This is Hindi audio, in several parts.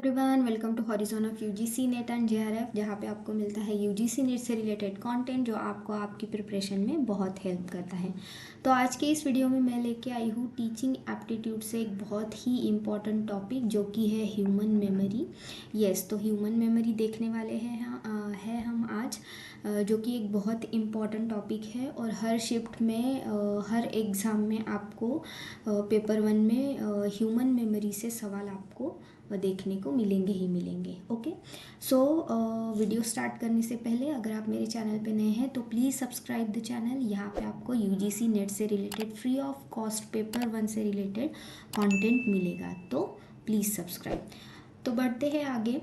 Everyone welcome to horizon of UGC NET and JRF, जहाँ पे आपको मिलता है यूजीसी नेट से रिलेटेड कंटेंट जो आपको आपकी प्रिपरेशन में बहुत हेल्प करता है। तो आज के इस वीडियो में मैं लेके आई हूँ टीचिंग एप्टीट्यूड से एक बहुत ही इम्पॉर्टेंट टॉपिक जो कि है ह्यूमन मेमोरी। यस, तो ह्यूमन मेमोरी देखने वाले हैं हम आज, जो कि एक बहुत इम्पॉर्टेंट टॉपिक है और हर शिफ्ट में हर एग्ज़ाम में आपको पेपर 1 में ह्यूमन मेमोरी से सवाल आपको देखने को मिलेंगे ही मिलेंगे। ओके, सो वीडियो स्टार्ट करने से पहले अगर आप मेरे चैनल पे नए हैं तो प्लीज़ सब्सक्राइब द चैनल। यहाँ पे आपको यूजीसी नेट से related free of cost paper 1 से रिलेटेड कंटेंट मिलेगा, तो प्लीज़ सब्सक्राइब। तो बढ़ते हैं आगे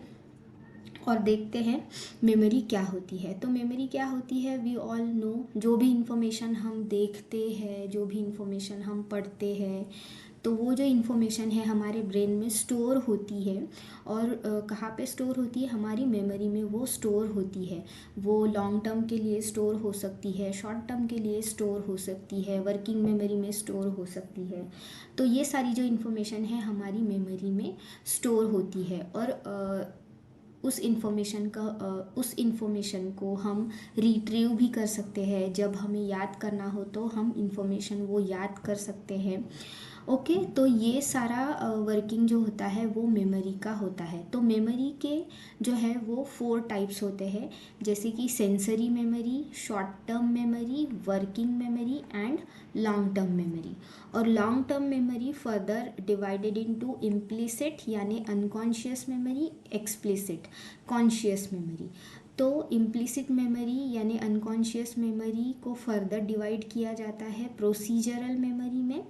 और देखते हैं मेमोरी क्या होती है। तो मेमोरी क्या होती है, वी ऑल नो, जो भी इंफॉर्मेशन हम देखते हैं, जो भी इंफॉर्मेशन हम पढ़ते हैं, तो वो जो इन्फॉर्मेशन है हमारे ब्रेन में स्टोर होती है। और कहाँ पे स्टोर होती है, हमारी मेमोरी में वो स्टोर होती है। वो लॉन्ग टर्म के लिए स्टोर हो सकती है, शॉर्ट टर्म के लिए स्टोर हो सकती है, वर्किंग मेमोरी में स्टोर हो सकती है। तो ये सारी जो इन्फॉर्मेशन है हमारी मेमोरी में स्टोर होती है। और उस इन्फॉर्मेशन को हम रिट्रीव भी कर सकते हैं। जब हमें याद करना हो तो हम इन्फॉर्मेशन वो याद कर सकते हैं। ओके, तो ये सारा वर्किंग जो होता है वो मेमोरी का होता है। तो मेमोरी के जो है वो 4 टाइप्स होते हैं, जैसे कि sensory memory, short term memory, working memory and long term memory. और long term memory further divided into implicit यानी unconscious memory, explicit conscious memory. तो इम्प्लिसिट मेमोरी यानी अनकॉन्शियस मेमोरी को फर्दर डिवाइड किया जाता है प्रोसीजरल मेमोरी में,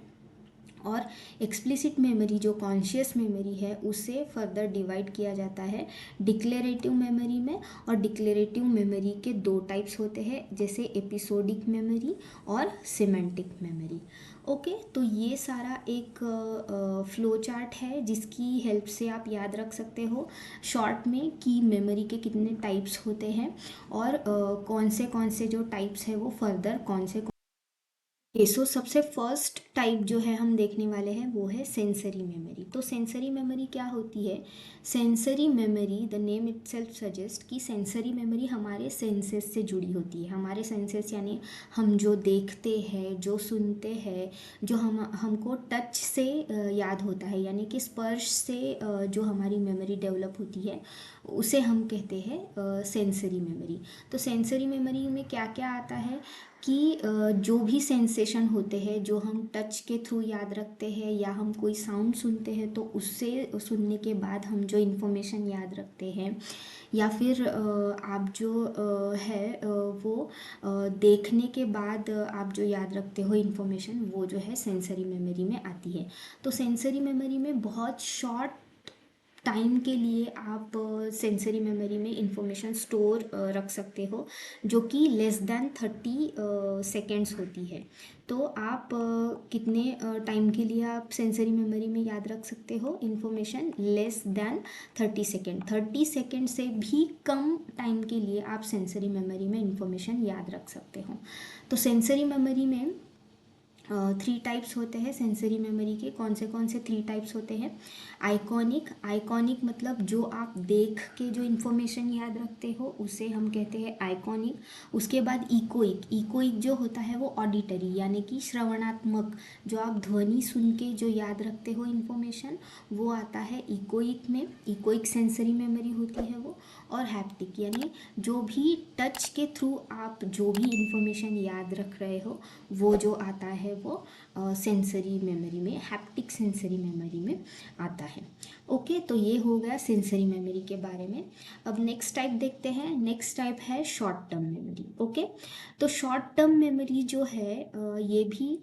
और एक्सप्लिसिट मेमोरी जो कॉन्शियस मेमोरी है उसे फर्दर डिवाइड किया जाता है डिक्लेरेटिव मेमोरी में। और डिक्लेरेटिव मेमोरी के 2 टाइप्स होते हैं, जैसे एपिसोडिक मेमोरी और सिमेंटिक मेमोरी। ओके, तो ये सारा एक फ्लो चार्ट है जिसकी हेल्प से आप याद रख सकते हो शॉर्ट में कि मेमोरी के कितने टाइप्स होते हैं और कौन से जो टाइप्स है वो फर्दर कौन से। सो सबसे फर्स्ट टाइप जो है हम देखने वाले हैं वो है सेंसरी मेमोरी। तो सेंसरी मेमोरी क्या होती है, sensory memory the name itself suggest कि सेंसरी मेमोरी हमारे सेंसेस से जुड़ी होती है। हमारे सेंसेस यानी हम जो देखते हैं, जो सुनते हैं, जो हमको टच से याद होता है, यानी कि स्पर्श से जो हमारी मेमोरी डेवलप होती है उसे हम कहते हैं सेंसरी मेमोरी। तो सेंसरी मेमोरी में क्या क्या आता है कि जो भी सेंसेशन होते हैं जो हम टच के थ्रू याद रखते हैं, या हम कोई साउंड सुनते हैं तो उससे सुनने के बाद हम जो इन्फॉर्मेशन याद रखते हैं, या फिर आप जो है वो देखने के बाद आप जो याद रखते हो इन्फॉर्मेशन, वो जो है सेंसरी मेमोरी में आती है। तो सेंसरी मेमोरी में बहुत शॉर्ट टाइम के लिए आप सेंसरी मेमोरी में इंफॉर्मेशन स्टोर रख सकते हो, जो कि लेस देन 30 सेकेंड्स होती है। तो आप कितने टाइम के लिए आप सेंसरी मेमोरी में याद रख सकते हो information, less than 30 second. 30 second से भी कम टाइम के लिए आप सेंसरी मेमोरी में इंफॉर्मेशन याद रख सकते हो। तो सेंसरी मेमोरी में 3 टाइप्स होते हैं सेंसरी मेमोरी के। कौन से 3 टाइप्स होते हैं, आइकॉनिक। आइकॉनिक मतलब जो आप देख के जो इन्फॉर्मेशन याद रखते हो उसे हम कहते हैं आइकॉनिक। उसके बाद इकोइक। इकोइक जो होता है वो ऑडिटरी यानी कि श्रवणात्मक, जो आप ध्वनि सुन के जो याद रखते हो इन्फॉर्मेशन, वो आता है इकोइक में। इकोइक सेंसरी मेमोरी होती है वो। और हैप्टिक यानी जो भी टच के थ्रू आप जो भी इंफॉर्मेशन याद रख रहे हो वो जो आता है वो सेंसरी मेमोरी में, हैप्टिक सेंसरी मेमोरी में आता है। ओके, तो ये हो गया सेंसरी मेमोरी के बारे में। अब नेक्स्ट टाइप देखते हैं। नेक्स्ट टाइप है शॉर्ट टर्म मेमोरी। ओके, तो शॉर्ट टर्म मेमोरी जो है ये भी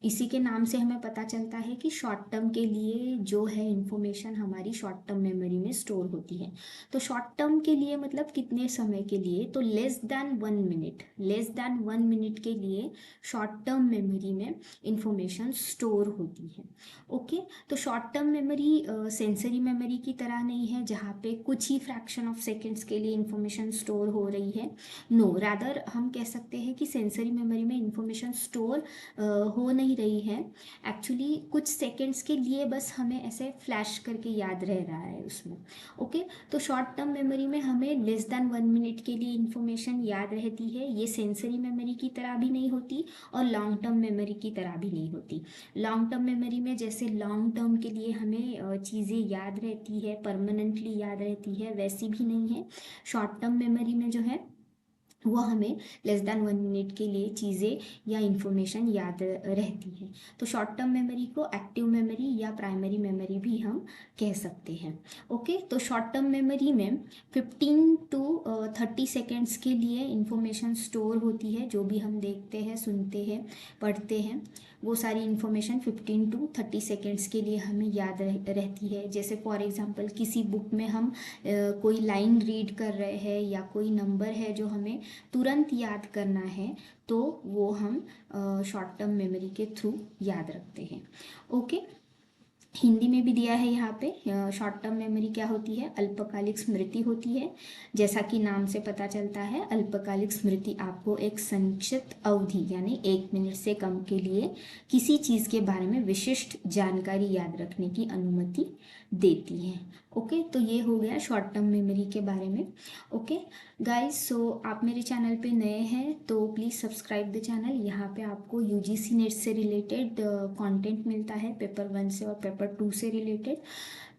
इसी के नाम से हमें पता चलता है कि शॉर्ट टर्म के लिए जो है इंफॉर्मेशन हमारी शॉर्ट टर्म मेमोरी में स्टोर होती है। तो शॉर्ट टर्म के लिए मतलब कितने समय के लिए, तो less than 1 minute, less than 1 minute के लिए शॉर्ट टर्म मेमोरी में इंफॉर्मेशन स्टोर होती है। ओके, तो short term memory sensory memory की तरह नहीं है जहाँ पे कुछ ही फ्रैक्शन ऑफ सेकेंड्स के लिए इंफॉर्मेशन स्टोर हो रही है। नो, रादर हम कह सकते हैं कि सेंसरी मेमोरी में इंफॉर्मेशन स्टोर हो नहीं नहीं रही है, एक्चुअली कुछ सेकंड्स के लिए बस हमें ऐसे फ्लैश करके याद रह रहा है उसमें। ओके, तो शॉर्ट टर्म मेमोरी में हमें लेस देन 1 मिनट के लिए इंफॉर्मेशन याद रहती है। ये सेंसरी मेमोरी की तरह भी नहीं होती और लॉन्ग टर्म मेमोरी की तरह भी नहीं होती। लॉन्ग टर्म मेमोरी में जैसे लॉन्ग टर्म के लिए हमें चीज़ें याद रहती है, परमानेंटली याद रहती है, वैसी भी नहीं है। शॉर्ट टर्म मेमोरी में जो है वो हमें लेस देन 1 मिनट के लिए चीज़ें या इंफॉर्मेशन याद रहती है। तो शॉर्ट टर्म मेमोरी को एक्टिव मेमोरी या प्राइमरी मेमोरी भी हम कह सकते हैं। ओके, तो शॉर्ट टर्म मेमोरी में 15 to 30 सेकेंड्स के लिए इंफॉर्मेशन स्टोर होती है। जो भी हम देखते हैं, सुनते हैं, पढ़ते हैं, वो सारी इन्फॉर्मेशन 15 to 30 सेकेंड्स के लिए हमें याद रहती है। जैसे फॉर एग्जांपल किसी बुक में हम कोई लाइन रीड कर रहे हैं या कोई नंबर है जो हमें तुरंत याद करना है, तो वो हम शॉर्ट टर्म मेमोरी के थ्रू याद रखते हैं। ओके, हिंदी में भी दिया है यहाँ पे। शॉर्ट टर्म मेमोरी क्या होती है? अल्पकालिक स्मृति होती है। जैसा कि नाम से पता चलता है, अल्पकालिक स्मृति आपको एक संक्षिप्त अवधि यानी 1 मिनट से कम के लिए किसी चीज़ के बारे में विशिष्ट जानकारी याद रखने की अनुमति देती है। ओके, तो ये हो गया शॉर्ट टर्म मेमोरी के बारे में। ओके गाइस, सो आप मेरे चैनल पे नए हैं तो प्लीज़ सब्सक्राइब द चैनल। यहाँ पे आपको यूजीसी नेट से रिलेटेड कंटेंट मिलता है, पेपर 1 से और पेपर 2 से रिलेटेड।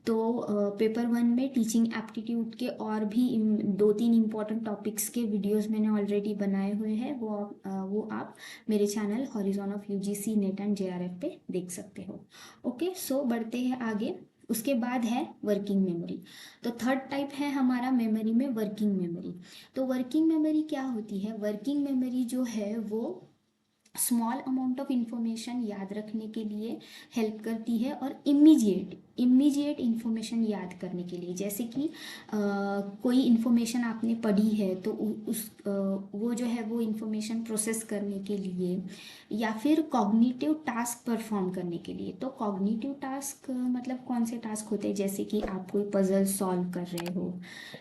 तो पेपर 1 में टीचिंग एप्टीट्यूड के और भी 2-3 इम्पॉर्टेंट टॉपिक्स के वीडियोस मैंने ऑलरेडी बनाए हुए हैं। वो आप मेरे channel horizon of UGC NET and JRF पे देख सकते हो। ओके, सो बढ़ते हैं आगे। उसके बाद है वर्किंग मेमोरी। तो थर्ड टाइप है हमारा मेमोरी में वर्किंग मेमोरी। तो वर्किंग मेमोरी क्या होती है? वर्किंग मेमोरी जो है वो स्मॉल अमाउंट ऑफ इंफॉर्मेशन याद रखने के लिए हेल्प करती है और इमीडिएट इंफॉर्मेशन याद करने के लिए। जैसे कि कोई इंफॉर्मेशन आपने पढ़ी है तो वो जो है वो इंफॉर्मेशन प्रोसेस करने के लिए या फिर कॉग्निटिव टास्क परफॉर्म करने के लिए। तो कॉग्निटिव टास्क मतलब कौन से टास्क होते हैं? जैसे कि आप कोई पजल सॉल्व कर रहे हो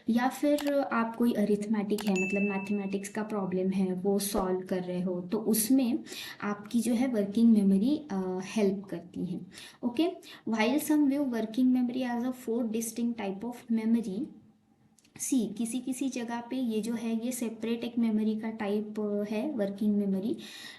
या फिर आप कोई अरिथमेटिक है मतलब मैथमेटिक्स का प्रॉब्लम है वो सॉल्व कर रहे हो, तो उसमें आपकी जो है वर्किंग मेमोरी हेल्प करती है। Okay, while some view working memory as a 4 distinct type of memory. किसी किसी जगह पे ये जो है ये सेपरेट एक मेमोरी का टाइप है वर्किंग मेमोरी,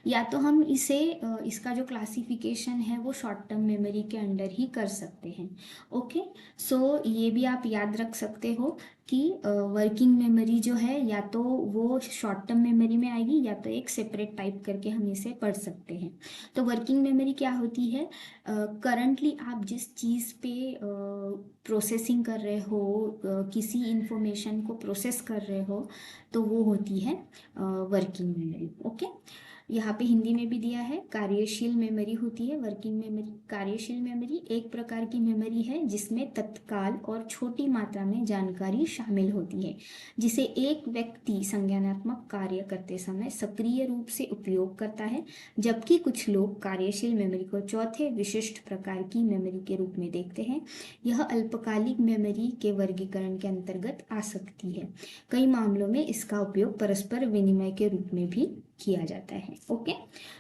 या तो हम इसे इसका जो क्लासिफिकेशन है वो शॉर्ट टर्म मेमोरी के अंडर ही कर सकते हैं। ओके, सो ये भी आप याद रख सकते हो कि वर्किंग मेमोरी जो है या तो वो शॉर्ट टर्म मेमोरी में आएगी या तो एक सेपरेट टाइप करके हम इसे पढ़ सकते हैं। तो वर्किंग मेमोरी क्या होती है? करंटली आप जिस चीज़ पे प्रोसेसिंग कर रहे हो, किसी इंफॉर्मेशन को प्रोसेस कर रहे हो, तो वो होती है वर्किंग मेमोरी। ओके, यहाँ पे हिंदी में भी दिया है। कार्यशील मेमोरी होती है वर्किंग मेमोरी। कार्यशील मेमोरी एक प्रकार की मेमोरी है जिसमें तत्काल और छोटी मात्रा में जानकारी शामिल होती है, जिसे एक व्यक्ति संज्ञानात्मक कार्य करते समय सक्रिय रूप से उपयोग करता है, जबकि कुछ लोग कार्यशील मेमोरी को चौथे विशिष्ट प्रकार की मेमोरी के रूप में देखते हैं। यह अल्पकालिक मेमोरी के वर्गीकरण के अंतर्गत आ सकती है। कई मामलों में इसका उपयोग परस्पर विनिमय के रूप में भी किया जाता है। Okay,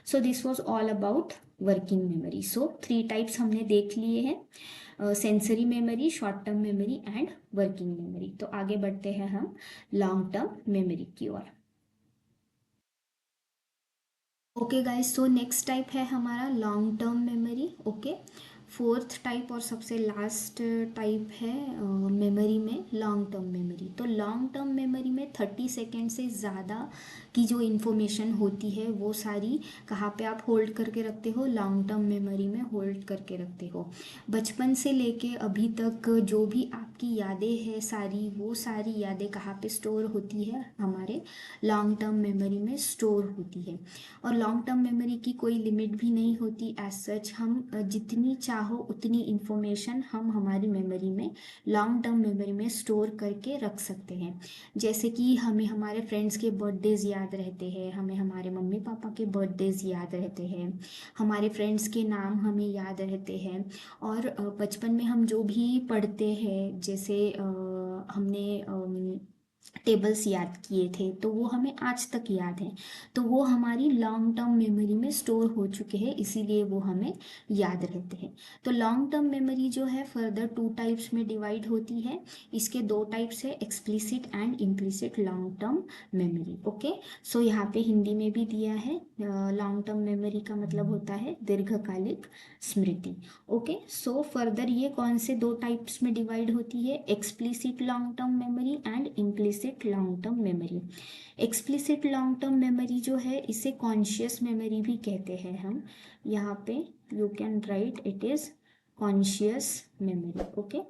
so this was all about working memory. So 3 types हमने देख लिए हैं, sensory memory, short term memory and working memory. तो आगे बढ़ते हैं हम लॉन्ग टर्म मेमोरी की ओर। Okay guys, so next type है हमारा long term memory. Okay, fourth type और सबसे लास्ट टाइप है मेमोरी में लॉन्ग टर्म मेमोरी। तो लॉन्ग टर्म मेमोरी में 30 सेकेंड से ज़्यादा की जो इन्फॉर्मेशन होती है वो सारी कहाँ पे आप होल्ड करके रखते हो? लॉन्ग टर्म मेमोरी में होल्ड करके रखते हो। बचपन से लेके अभी तक जो भी आपकी यादें हैं सारी, वो सारी यादें कहाँ पे स्टोर होती है? हमारे लॉन्ग टर्म मेमोरी में स्टोर होती है। और लॉन्ग टर्म मेमोरी की कोई लिमिट भी नहीं होती एज सच। हम जितनी चाहो उतनी इन्फॉर्मेशन हम हमारी मेमोरी में, लॉन्ग टर्म मेमोरी में स्टोर करके रख सकते हैं। जैसे कि हमें हमारे फ्रेंड्स के बर्थडेज याद रहते हैं, हमें हमारे मम्मी पापा के बर्थडेज याद रहते हैं, हमारे फ्रेंड्स के नाम हमें याद रहते हैं। और बचपन में हम जो भी पढ़ते हैं, जैसे हमने टेबल्स याद किए थे, तो वो हमें आज तक याद है, तो वो हमारी लॉन्ग टर्म मेमोरी में स्टोर हो चुके हैं, इसीलिए वो हमें याद रहते हैं। तो लॉन्ग टर्म मेमोरी जो है फर्दर टू टाइप्स में डिवाइड होती है। इसके दो टाइप्स है, explicit and implicit long term memory. Okay, so यहाँ पे हिंदी में भी दिया है, लॉन्ग टर्म मेमोरी का मतलब होता है दीर्घकालिक स्मृति। ओके, सो फर्दर ये कौन से दो टाइप्स में डिवाइड होती है, explicit long term memory and implicit long term memory. Explicit long term memory जो है इसे कॉन्शियस मेमोरी भी कहते हैं हम। यहाँ पे you can write it is conscious memory. Okay,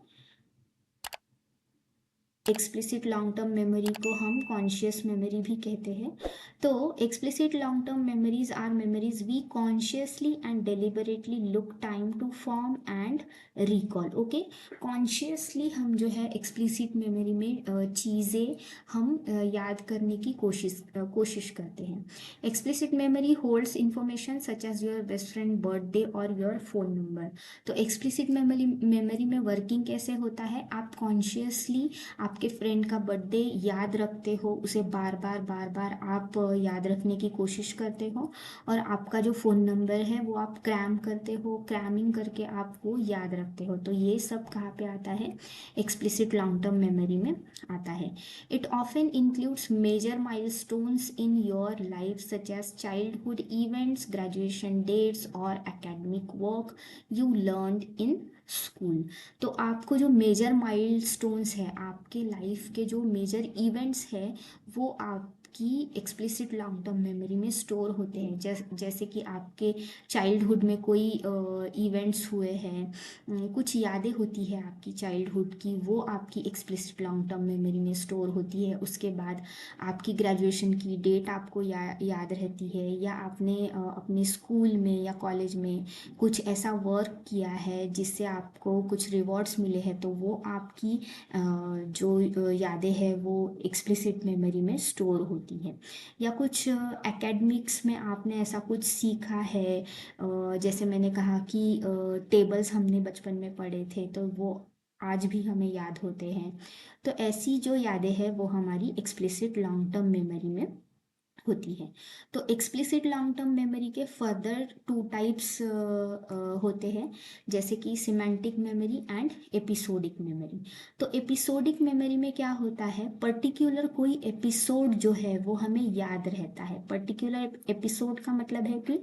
explicit long term memory को हम कॉन्शियस मेमोरी भी कहते हैं। तो explicit long term memories are memories we consciously and deliberately look time to form and recall. Okay, consciously हम जो है एक्सप्लिसिट मेमोरी में चीज़ें हम याद करने की कोशिश करते हैं। Explicit memory holds information such as your best friend birthday और योर फोन नंबर। तो एक्सप्लिसिट मेमोरी में वर्किंग कैसे होता है, आप कॉन्शियसली आपके फ्रेंड का बर्थडे याद रखते हो, उसे बार बार आप याद रखने की कोशिश करते हो, और आपका जो फ़ोन नंबर है वो आप क्रैम करते हो, क्रैमिंग करके आप वो याद रखते हो। तो ये सब कहाँ पे आता है, एक्सप्लिसिट लॉन्ग टर्म मेमोरी में आता है। It often includes major milestones in your life such as childhood events, graduation dates और academic work you learn in school. तो आपको जो मेजर माइलस्टोन्स है, आपके लाइफ के जो मेजर इवेंट्स है, वो आपकी एक्सप्लिसिट लॉन्ग टर्म मेमोरी में स्टोर होते हैं। जैसे कि आपके चाइल्डहुड में कोई इवेंट्स हुए हैं, कुछ यादें होती है आपकी चाइल्डहुड की, वो आपकी एक्सप्लिसिट लॉन्ग टर्म मेमोरी में स्टोर होती है। उसके बाद आपकी ग्रेजुएशन की डेट आपको याद रहती है, या आपने अपने स्कूल में या कॉलेज में कुछ ऐसा वर्क किया है जिससे आपको कुछ रिवॉर्ड्स मिले हैं, तो वो आपकी जो यादें हैं वो एक्सप्लिसिट मेमोरी में स्टोर होती है। या कुछ एकेडमिक्स में आपने ऐसा कुछ सीखा है, जैसे मैंने कहा कि टेबल्स हमने बचपन में पढ़े थे, तो वो आज भी हमें याद होते हैं। तो ऐसी जो यादें हैं वो हमारी एक्सप्लिसिट लॉन्ग टर्म मेमोरी में होती है। तो एक्सप्लिसिट लॉन्ग टर्म मेमोरी के फर्दर टू टाइप्स होते हैं, जैसे कि semantic memory and episodic memory. तो एपिसोडिक मेमोरी में क्या होता है, पर्टिकुलर कोई एपिसोड जो है वो हमें याद रहता है। पर्टिकुलर एपिसोड का मतलब है कि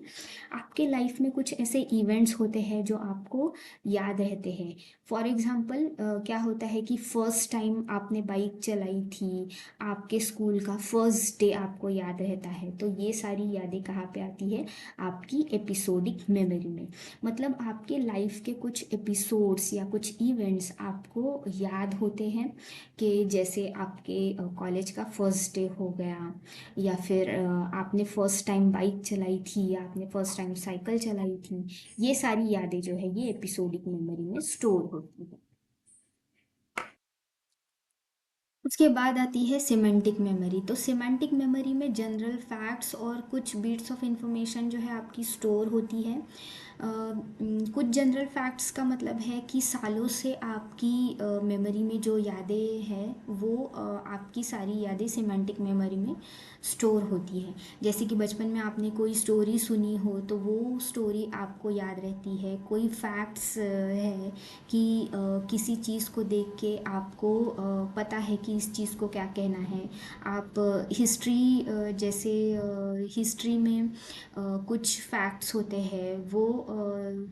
आपके लाइफ में कुछ ऐसे इवेंट्स होते हैं जो आपको याद रहते हैं। फॉर एग्जाम्पल क्या होता है कि फर्स्ट टाइम आपने बाइक चलाई थी, आपके स्कूल का फर्स्ट डे आपको याद रहता है, तो ये सारी यादें कहाँ पे आती है, आपकी एपिसोडिक मेमोरी में। मतलब आपके लाइफ के कुछ एपिसोड्स या कुछ इवेंट्स आपको याद होते हैं, कि जैसे आपके कॉलेज का फर्स्ट डे हो गया, या फिर आपने फर्स्ट टाइम बाइक चलाई थी, या आपने फर्स्ट टाइम साइकिल चलाई थी। ये सारी यादें जो है ये एपिसोडिक मेमोरी में स्टोर होती है। उसके बाद आती है सिमेंटिक मेमोरी। तो सिमेंटिक मेमोरी में जनरल फैक्ट्स और कुछ बीट्स ऑफ इंफॉर्मेशन जो है आपकी स्टोर होती है। कुछ जनरल फैक्ट्स का मतलब है कि सालों से आपकी मेमोरी में जो यादें हैं वो आपकी सारी यादें सिमेंटिक मेमोरी में स्टोर होती है। जैसे कि बचपन में आपने कोई स्टोरी सुनी हो तो वो स्टोरी आपको याद रहती है। कोई फैक्ट्स है कि किसी चीज़ को देख के आपको पता है कि इस चीज़ को क्या कहना है। आप हिस्ट्री, जैसे हिस्ट्री में कुछ फैक्ट्स होते हैं वो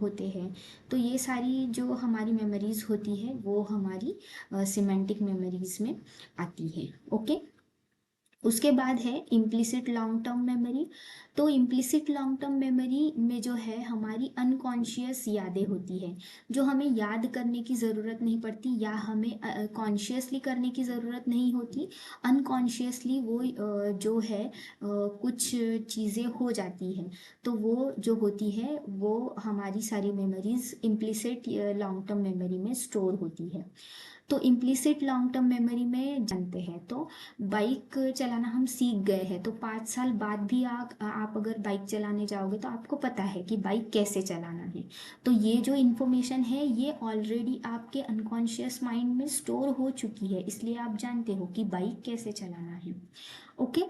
होते हैं। तो ये सारी जो हमारी मेमोरीज़ होती है वो हमारी सिमेंटिक मेमोरीज़ में आती है। ओके, उसके बाद है इम्प्लिसिट लॉन्ग टर्म मेमोरी। तो इम्प्लिसिट लॉन्ग टर्म मेमोरी में जो है हमारी अनकॉन्शियस यादें होती है, जो हमें याद करने की ज़रूरत नहीं पड़ती, या हमें कॉन्शियसली करने की ज़रूरत नहीं होती। अनकॉन्शियसली वो जो है कुछ चीज़ें हो जाती हैं, तो वो जो होती है वो हमारी सारी memories implicit long term memory में स्टोर होती है। तो इम्प्लिसिट लॉन्ग टर्म मेमोरी में जानते हैं, तो बाइक चलाना हम सीख गए हैं, तो 5 साल बाद भी आप अगर बाइक चलाने जाओगे तो आपको पता है कि बाइक कैसे चलाना है। तो ये जो इन्फॉर्मेशन है ये ऑलरेडी आपके अनकॉन्शियस माइंड में स्टोर हो चुकी है, इसलिए आप जानते हो कि बाइक कैसे चलाना है। ओके,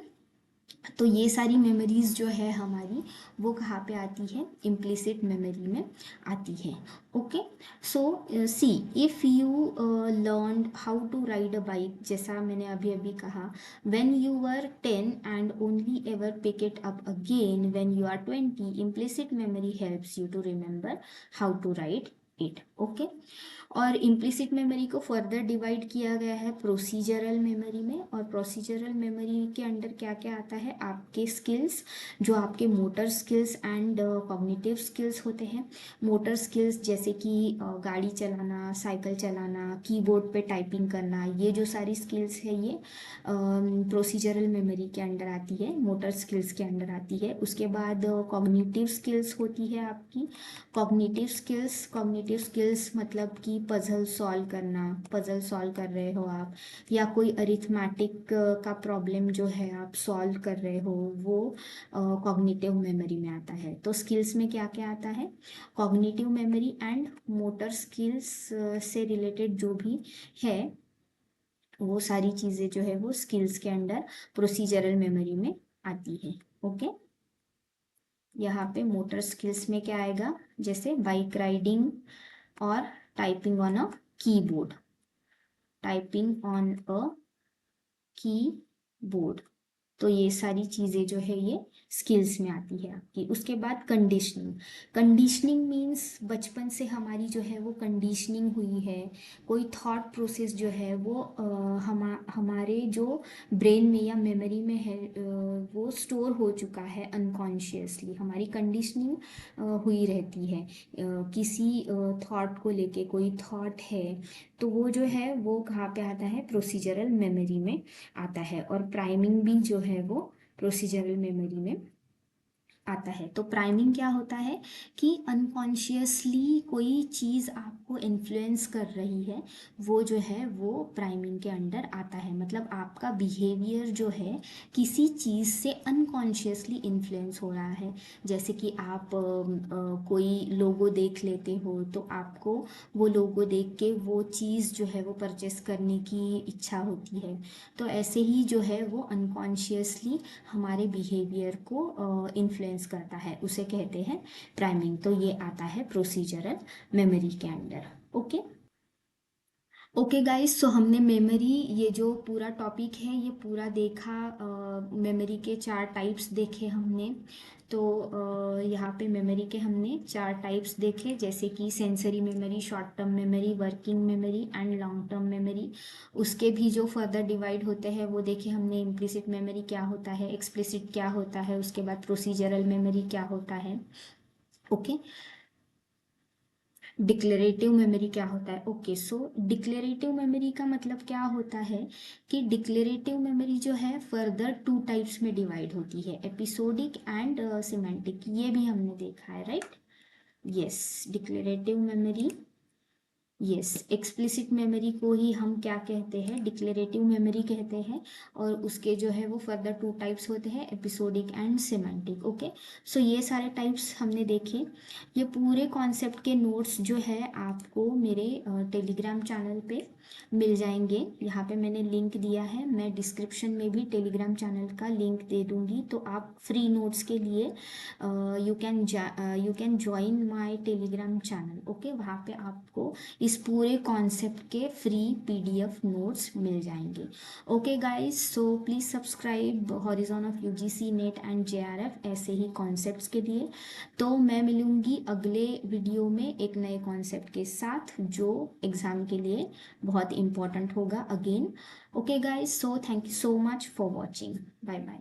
तो ये सारी मेमोरीज जो है हमारी, वो कहाँ पे आती है, इम्प्लिसिट मेमोरी में आती है। Okay, so see if you learn how to ride a bike, जैसा मैंने अभी अभी कहा, when you were 10 and only ever pick it up again when you are 20, implicit memory helps you to remember how to ride it. Okay, और इम्प्लिसिट मेमोरी को फर्दर डिवाइड किया गया है प्रोसीजरल मेमोरी में, और प्रोसीजरल मेमोरी के अंडर क्या क्या आता है, आपके स्किल्स, जो आपके motor skills and cognitive skills होते हैं। मोटर स्किल्स जैसे कि गाड़ी चलाना, साइकिल चलाना, कीबोर्ड पे टाइपिंग करना, ये जो सारी स्किल्स है ये प्रोसीजरल मेमोरी के अंडर आती है, मोटर स्किल्स के अंडर आती है। उसके बाद कॉग्निटिव स्किल्स होती है आपकी। कॉग्निटिव स्किल्स मतलब कि पजल सॉल्व करना, पजल सॉल्व कर रहे हो आप, या कोई अरिथमेटिक का प्रॉब्लम जो है आप सॉल्व कर रहे हो, वो कॉग्निटिव मेमोरी में आता है। तो स्किल्स में क्या क्या आता है, cognitive memory and motor skills से रिलेटेड जो भी है वो सारी चीज़ें जो है वो स्किल्स के अंडर प्रोसीजरल मेमोरी में आती है। ओके, यहाँ पे मोटर स्किल्स में क्या आएगा, जैसे बाइक राइडिंग और typing on a keyboard, typing on a keyboard, तो ये सारी चीज़ें जो है ये स्किल्स में आती है आपकी। उसके बाद कंडीशनिंग, कंडीशनिंग मीन्स बचपन से हमारी जो है वो कंडीशनिंग हुई है, कोई थॉट प्रोसेस जो है वो हमारे जो ब्रेन में या मेमोरी में है वो स्टोर हो चुका है अनकॉन्शियसली, हमारी कंडीशनिंग हुई रहती है। किसी थॉट को लेके कोई थॉट है तो वो जो है वो कहाँ पे आता है, प्रोसीजरल मेमोरी में आता है। और प्राइमिंग भी जो है वो प्रोसीजरल मेमोरी में आता है। तो प्राइमिंग क्या होता है कि अनकॉन्शियसली कोई चीज़ आपको इन्फ्लुएंस कर रही है, वो जो है वो प्राइमिंग के अंडर आता है। मतलब आपका बिहेवियर जो है किसी चीज़ से अनकॉन्शियसली इन्फ्लुएंस हो रहा है। जैसे कि आप कोई लोगो देख लेते हो तो आपको वो लोगो देख के वो चीज़ जो है वो परचेस करने की इच्छा होती है। तो ऐसे ही जो है वो अनकॉन्शियसली हमारे बिहेवियर को इन्फ्लुएंस करता है, उसे कहते हैं प्राइमिंग। तो ये आता है प्रोसीजरल मेमोरी के अंडर। ओके, ओके गाइस, सो हमने मेमोरी, ये जो पूरा टॉपिक है ये पूरा देखा, मेमोरी के 4 टाइप्स देखे हमने। तो यहाँ पे मेमोरी के हमने 4 टाइप्स देखे, जैसे कि sensory memory, short term memory, working memory and long term memory. उसके भी जो फर्दर डिवाइड होते हैं वो देखे हमने, इम्प्लिसिट मेमोरी क्या होता है, एक्सप्लिसिट क्या होता है, उसके बाद प्रोसीजरल मेमोरी क्या होता है। ओके, डिक्लेरेटिव मेमोरी क्या होता है। ओके, सो डिक्लेरेटिव मेमोरी का मतलब क्या होता है कि डिक्लेरेटिव मेमोरी जो है फर्दर 2 टाइप्स में डिवाइड होती है, एपिसोडिक एंड सिमेंटिक, ये भी हमने देखा है, right. Yes, declarative memory, yes, explicit memory को ही हम क्या कहते हैं, डिक्लेरेटिव मेमोरी कहते हैं। और उसके जो है वो फर्दर 2 टाइप्स होते हैं, एपिसोडिक एंड सिमेंटिक। ओके, सो ये सारे टाइप्स हमने देखे। ये पूरे कॉन्सेप्ट के नोट्स जो है आपको मेरे टेलीग्राम चैनल पे मिल जाएंगे। यहाँ पे मैंने लिंक दिया है, मैं डिस्क्रिप्शन में भी टेलीग्राम चैनल का लिंक दे दूँगी, तो आप फ्री नोट्स के लिए you can join my Telegram channel. Okay, वहाँ पे आपको इस पूरे कॉन्सेप्ट के फ्री पीडीएफ नोट्स मिल जाएंगे। Okay guys, so please subscribe horizon of UGC NET and JRF ऐसे ही कॉन्सेप्ट्स के लिए। तो मैं मिलूँगी अगले वीडियो में एक नए कॉन्सेप्ट के साथ जो एग्ज़ाम के लिए बहुत इम्पोर्टेंट होगा again. Okay guys, so thank you so much for watching, bye bye.